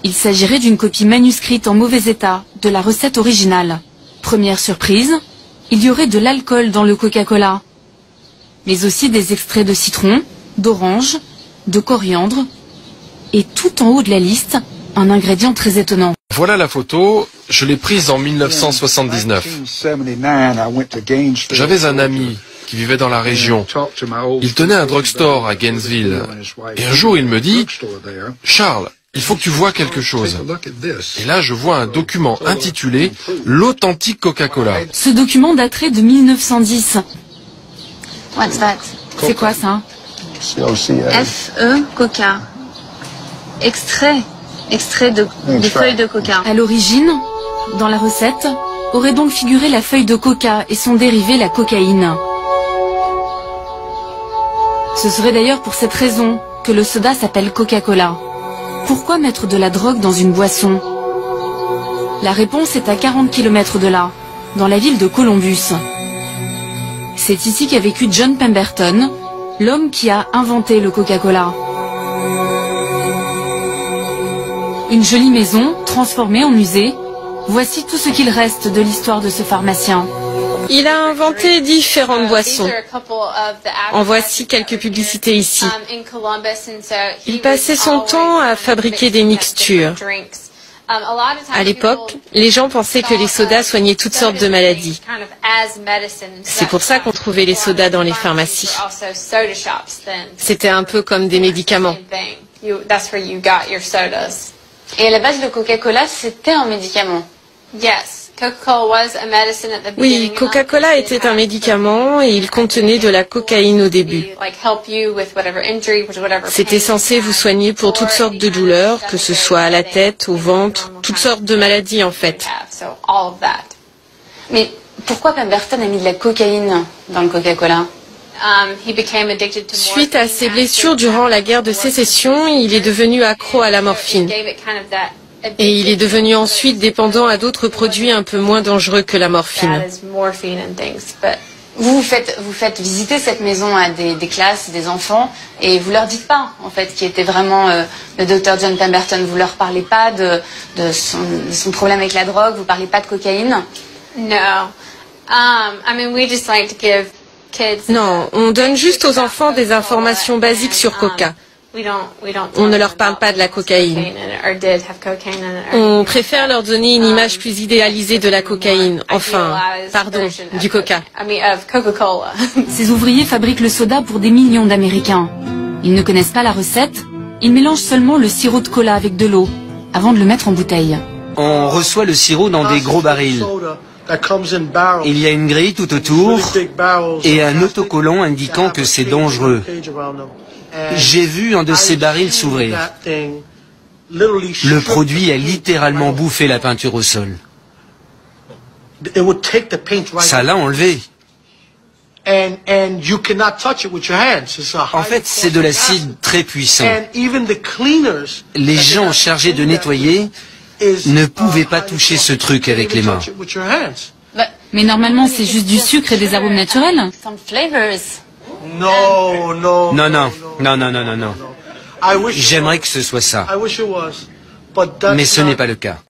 Il s'agirait d'une copie manuscrite en mauvais état de la recette originale. Première surprise, il y aurait de l'alcool dans le Coca-Cola, mais aussi des extraits de citron, d'orange, de coriandre, et tout en haut de la liste, un ingrédient très étonnant. Voilà la photo, je l'ai prise en 1979. J'avais un ami qui vivait dans la région. Il tenait un drugstore à Gainesville. Et un jour, il me dit, « Charles, il faut que tu vois quelque chose. » Et là, je vois un document intitulé « L'authentique Coca-Cola ». Ce document daterait de 1910. C'est quoi ça? F-E, Coca. Extrait de feuilles de coca. À l'origine, dans la recette, aurait donc figuré la feuille de coca et son dérivé, la cocaïne. Ce serait d'ailleurs pour cette raison que le soda s'appelle Coca-Cola. Pourquoi mettre de la drogue dans une boisson? La réponse est à 40 km de là, dans la ville de Columbus. C'est ici qu'a vécu John Pemberton, l'homme qui a inventé le Coca-Cola. Une jolie maison, transformée en musée. Voici tout ce qu'il reste de l'histoire de ce pharmacien. Il a inventé différentes boissons. En voici quelques publicités ici. Il passait son temps à fabriquer des mixtures. À l'époque, les gens pensaient que les sodas soignaient toutes sortes de maladies. C'est pour ça qu'on trouvait les sodas dans les pharmacies. C'était un peu comme des médicaments. Et à la base, le Coca-Cola, c'était un médicament. Oui, Coca-Cola était un médicament et il contenait de la cocaïne au début. C'était censé vous soigner pour toutes sortes de douleurs, que ce soit à la tête, au ventre, toutes sortes de maladies en fait. Mais pourquoi Pemberton a mis de la cocaïne dans le Coca-Cola? Suite à ses blessures durant la guerre de sécession, il est devenu accro à la morphine. Et il est devenu ensuite dépendant à d'autres produits un peu moins dangereux que la morphine. Vous faites visiter cette maison à des classes, des enfants, et vous leur dites pas, en fait, qui était vraiment le docteur John Pemberton. Vous leur parlez pas de son problème avec la drogue, vous parlez pas de cocaïne? Non, on donne juste aux enfants des informations basiques sur Coca. On ne leur parle pas de la cocaïne. On préfère leur donner une image plus idéalisée de la cocaïne. Enfin, pardon, du Coca. Ces ouvriers fabriquent le soda pour des millions d'Américains. Ils ne connaissent pas la recette, ils mélangent seulement le sirop de cola avec de l'eau, avant de le mettre en bouteille. On reçoit le sirop dans des gros barils. Il y a une grille tout autour et un autocollant indiquant que c'est dangereux. J'ai vu un de ces barils s'ouvrir. Le produit a littéralement bouffé la peinture au sol. Ça l'a enlevé. En fait, c'est de l'acide très puissant. Les gens chargés de nettoyer ne pouvaient pas toucher ce truc avec les mains. Mais normalement, c'est juste du sucre et des arômes naturels. Non, non, non, non, non, non, non. J'aimerais que ce soit ça. Mais ce n'est pas le cas.